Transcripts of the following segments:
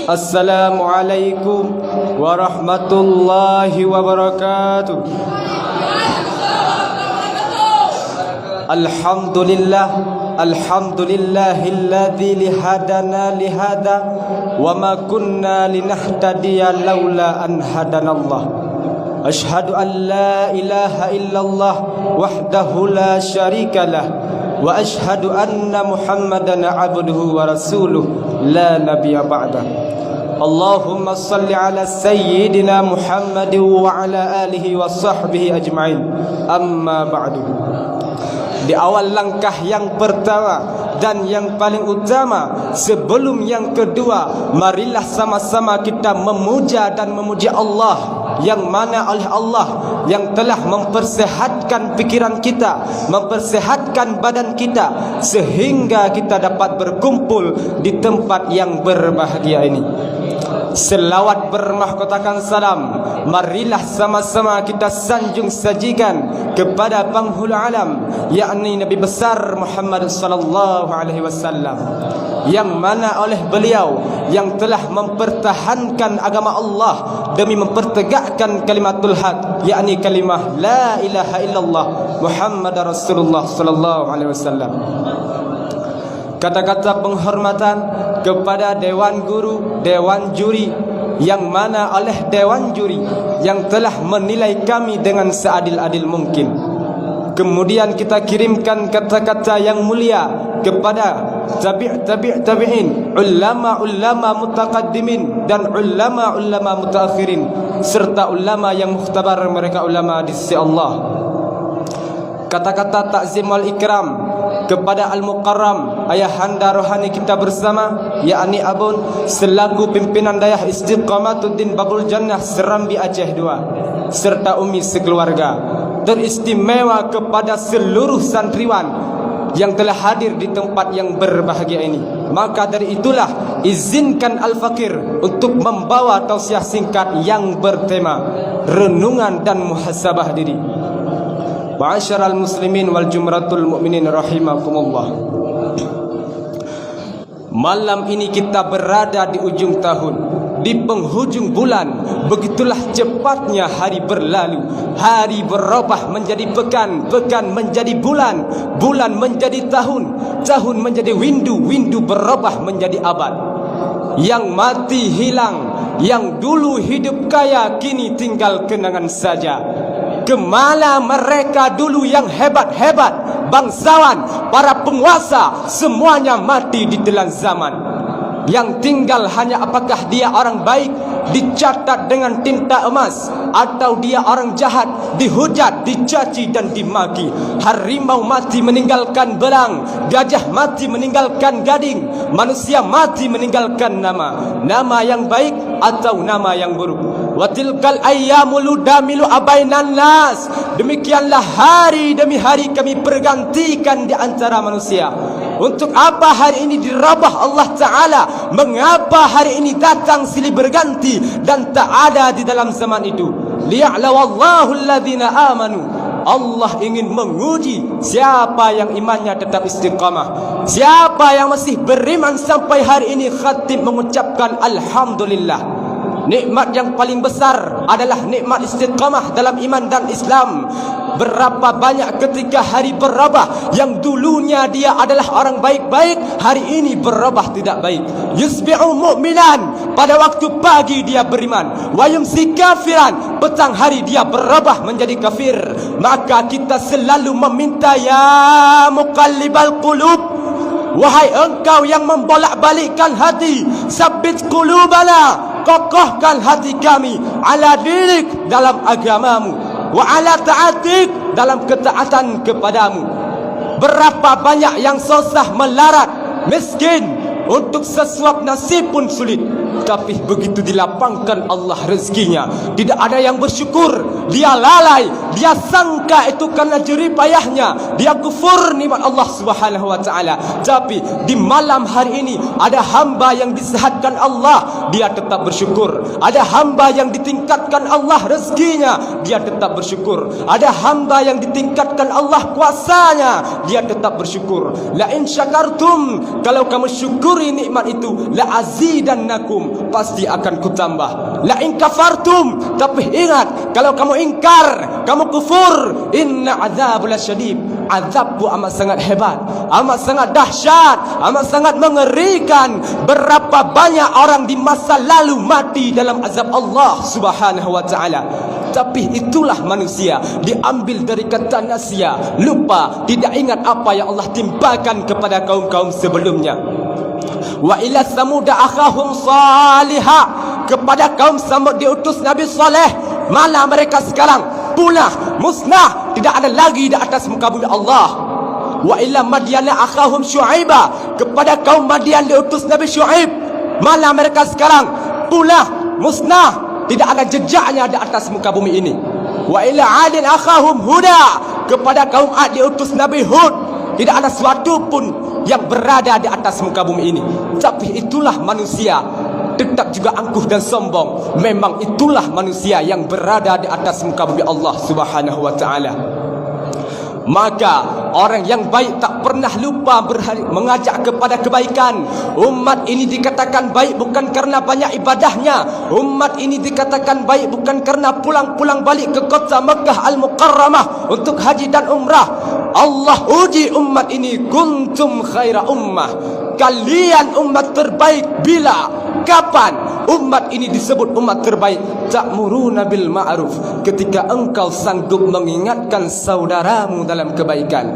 Assalamualaikum warahmatullahi wabarakatuh. Alhamdulillahilladzi lihadana lihada wa ma kunna linahtadiya laula an hadanallah. Ashhadu an la ilaha illallah wahdahu la syarikalah wa ashhadu anna Muhammadan abduhu wa rasuluh la nabiyya ba'da. Allahumma salli ala sayyidina Muhammad wa ala alihi wa sahbihi ajma'in. Amma ba'du. Di awal langkah yang pertama dan yang paling utama sebelum yang kedua, marilah sama-sama kita memuja dan memuji Allah, yang mana oleh Allah yang telah mempersehatkan pikiran kita, mempersehatkan badan kita, sehingga kita dapat berkumpul di tempat yang berbahagia ini. Selawat bermahkotakan salam, marilah sama-sama kita sanjung sajikan kepada penghulu alam, yakni Nabi besar Muhammad sallallahu alaihi wasallam, yang mana oleh beliau yang telah mempertahankan agama Allah demi mempertegakkan kalimatul haq, yakni kalimah la ilaha illallah Muhammad Rasulullah sallallahu alaihi wasallam. Kata-kata penghormatan kepada dewan guru, dewan juri, yang mana oleh dewan juri yang telah menilai kami dengan seadil-adil mungkin. Kemudian kita kirimkan kata-kata yang mulia kepada tabi'in, ulama mutaqaddimin dan ulama mutaakhirin, serta ulama yang mukhtabar, mereka ulama di sisi Allah. Kata-kata takzim wal ikram kepada Al-Mukarram ayahanda rohani kita bersama, yakni Abun selaku pimpinan Dayah Istiqamatuddin Babul Jannah Serambi Aceh II, serta Umi sekeluarga. Teristimewa kepada seluruh santriwan yang telah hadir di tempat yang berbahagia ini. Maka dari itulah izinkan Al-Fakir untuk membawa tausiah singkat yang bertema renungan dan muhasabah diri. Ma'asyiral muslimin wal jumratul mu'minin rahimakumullah. Malam ini kita berada di ujung tahun, di penghujung bulan. Begitulah cepatnya hari berlalu. Hari berubah menjadi pekan, pekan menjadi bulan, bulan menjadi tahun, tahun menjadi windu, windu berubah menjadi abad. Yang mati hilang, yang dulu hidup kaya kini tinggal kenangan saja. Kemana mereka dulu yang hebat-hebat, bangsawan, para penguasa, semuanya mati di telan zaman. Yang tinggal hanya apakah dia orang baik, dicatat dengan tinta emas, atau dia orang jahat, dihujat, dicaci dan dimaki. Harimau mati meninggalkan belang, gajah mati meninggalkan gading, manusia mati meninggalkan nama, nama yang baik atau nama yang buruk. Wa tilkal ayyamu ludamilu abainan nas. Demikianlah hari demi hari kami pergantikan di antara manusia. Untuk apa hari ini dirabah Allah Ta'ala? Mengapa hari ini datang silih berganti dan tak ada di dalam zaman itu? Liya'lawallahu alladhina amanu. Allah ingin menguji siapa yang imannya tetap istiqamah, siapa yang masih beriman sampai hari ini khatib mengucapkan Alhamdulillah. Nikmat yang paling besar adalah nikmat istiqamah dalam iman dan Islam. Berapa banyak ketika hari berubah, yang dulunya dia adalah orang baik-baik, hari ini berubah tidak baik. Yusbi'u mu'minan, pada waktu pagi dia beriman, wa yumsi kafiran, petang hari dia berubah menjadi kafir. Maka kita selalu meminta, ya muqallibal qulub, wahai engkau yang membolak-balikkan hati, sabbit qulubana, kokohkan hati kami, ala dinik, dalam agamamu, wa ala ta'atik, dalam ketaatan kepadamu. Berapa banyak yang susah melarat, miskin, untuk sesuap nasi pun sulit. Tapi begitu dilapangkan Allah rezekinya, tidak ada yang bersyukur. Dia lalai, dia sangka itu karena jerih payahnya, dia kufur nikmat Allah Subhanahu wa taala. Tapi di malam hari ini ada hamba yang disehatkan Allah, dia tetap bersyukur. Ada hamba yang ditingkatkan Allah rezekinya, dia tetap bersyukur. Ada hamba yang ditingkatkan Allah kuasanya, dia tetap bersyukur. La in syakartum, kalau kamu syukur syukuri nikmat itu, la azidannakum, pasti akan kutambah. La in kafartum, tapi ingat, kalau kamu ingkar, kamu kufur, inna azabul syadid, azabku amat sangat hebat, amat sangat dahsyat, amat sangat mengerikan. Berapa banyak orang di masa lalu mati dalam azab Allah Subhanahu wa taala. Tapi itulah manusia, diambil dari kata nasia, lupa, tidak ingat apa yang Allah timpakan kepada kaum-kaum sebelumnya. Wa ila samuda akhahum salihah, kepada kaum Samud diutus Nabi Saleh, mana mereka sekarang? Punah, musnah, tidak ada lagi di atas muka bumi Allah. Wa ila madyana akhahum syu'aibah, kepada kaum Madian diutus Nabi Syu'aib, mana mereka sekarang? Punah, musnah, tidak ada jejaknya di atas muka bumi ini. Wa ila adin akhahum huda, kepada kaum Ad diutus Nabi Hud, tidak ada suatu pun yang berada di atas muka bumi ini. Tapi itulah manusia, tetap juga angkuh dan sombong. Memang itulah manusia yang berada di atas muka bumi Allah Subhanahu wa taala. Maka orang yang baik tak pernah lupa mengajak kepada kebaikan. Umat ini dikatakan baik bukan karena banyak ibadahnya. Umat ini dikatakan baik bukan karena pulang-pulang balik ke kota Mekah Al-Mukarramah untuk haji dan umrah. Allah uji umat ini, kuntum khaira ummah, kalian umat terbaik. Bila, kapan umat ini disebut umat terbaik? Ta'muruna bil ma'ruf, ketika engkau sanggup mengingatkan saudaramu dalam kebaikan.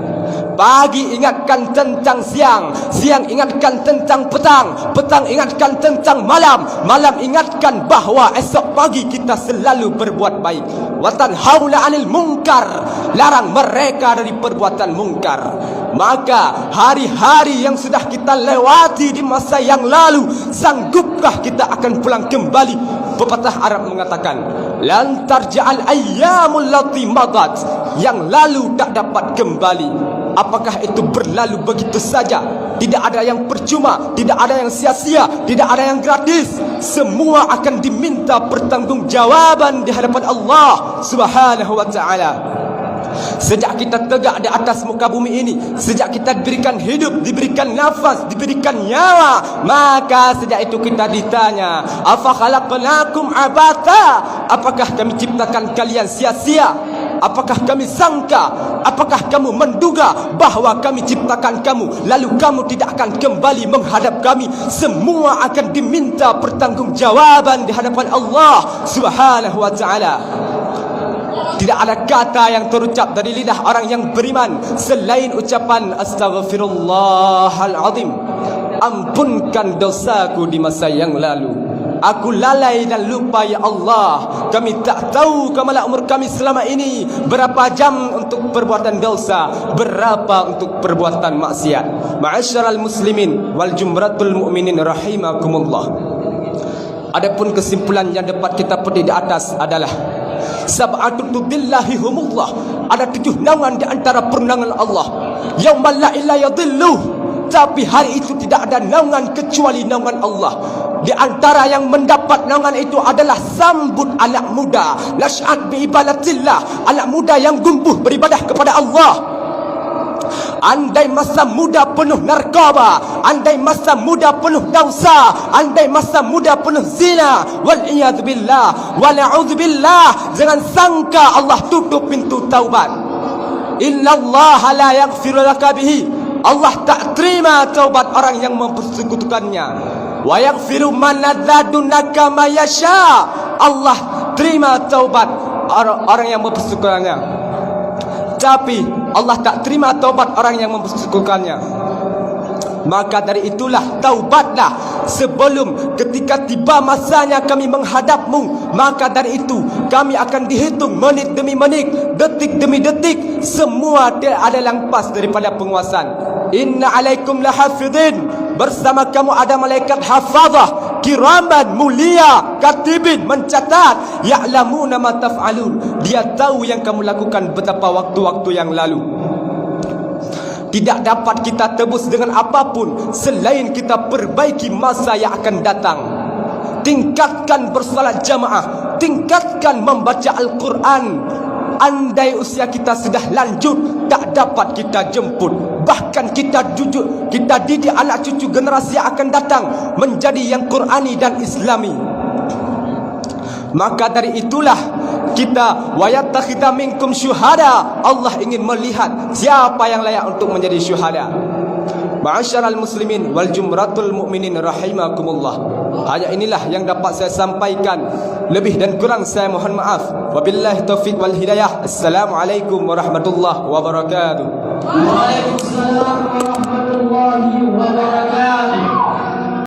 Pagi ingatkan tentang siang, siang ingatkan tentang petang, petang ingatkan tentang malam, malam ingatkan bahawa esok pagi kita selalu berbuat baik. Wa tanhauna 'anil munkar, larang mereka dari perbuatan mungkar. Maka hari-hari yang sudah kita lewati di masa yang lalu, sanggupkah kita akan pulang kembali? Pepatah Arab mengatakan, lan tarja'al ayyamul lati madat, yang lalu tak dapat kembali. Apakah itu berlalu begitu saja? Tidak ada yang percuma, tidak ada yang sia-sia, tidak ada yang gratis. Semua akan diminta pertanggungjawaban di hadapan Allah Subhanahu wa taala. Sejak kita tegak di atas muka bumi ini, sejak kita diberikan hidup, diberikan nafas, diberikan nyawa, maka sejak itu kita ditanya, afa khalaqnakum abata, apakah kami ciptakan kalian sia-sia? Apakah kami sangka, apakah kamu menduga bahawa kami ciptakan kamu lalu kamu tidak akan kembali menghadap kami? Semua akan diminta pertanggungjawaban di hadapan Allah Subhanahu wa taala. Tidak ada kata yang terucap dari lidah orang yang beriman selain ucapan astaghfirullahalazim. Ampunkan dosaku di masa yang lalu. Aku lalai dan lupa ya Allah. Kami tak tahu kemana umur kami selama ini. Berapa jam untuk perbuatan dosa, berapa untuk perbuatan maksiat. Ma'asyiral muslimin wal jumratul mu'minin rahimakumullah. Adapun kesimpulan yang dapat kita petik di atas adalah sab'atun tudillahi humullah, ada 7 naungan di antara pernaungan Allah. Yaumal la ilaha yadilluh, tapi hari itu tidak ada naungan kecuali naungan Allah. Di antara yang mendapat naungan itu adalah sambut anak muda, nash'at bi ibadatillah, anak muda yang gumbuh beribadah kepada Allah. Andai masa muda penuh narkoba, andai masa muda penuh dosa, andai masa muda penuh zina, wal iyad billah wa na'udzu billah, jangan sangka Allah tutup pintu taubat. Innallaha la yaghfiru laka bihi, Allah tak terima taubat orang yang mempersekutukannya. Wa yaghfiru man ladunaka ma yasha, Allah terima taubat orang yang mempersekutukannya. Tapi Allah tak terima taubat orang yang mempersekutukannya. Maka dari itulah taubatlah sebelum ketika tiba masanya kami menghadapmu. Maka dari itu kami akan dihitung menit demi menit, detik demi detik. Semua tidak ada yang lepas daripada penguasaan. Inna alaikum lahafidhin, bersama kamu ada malaikat hafazah kiraman mulia katibin, mencatat. Ya'lamuna ma taf'alun, dia tahu yang kamu lakukan betapa waktu-waktu yang lalu. Tidak dapat kita tebus dengan apapun selain kita perbaiki masa yang akan datang. Tingkatkan bersalat jamaah, tingkatkan membaca Al-Quran. Andai usia kita sudah lanjut, tak dapat kita jemput, bahkan kita didik anak cucu generasi yang akan datang menjadi yang Qurani dan Islami. Maka dari itulah kita wayattakhidha minkum syuhada. Allah ingin melihat siapa yang layak untuk menjadi syuhada. Ma'asyiral muslimin wal jumratul mu'minin rahimakumullah. Hanya inilah yang dapat saya sampaikan. Lebih dan kurang saya mohon maaf. Wabillahi taufiq wal hidayah. Assalamualaikum warahmatullahi wabarakatuh. Waalaikumsalam warahmatullahi wabarakatuh.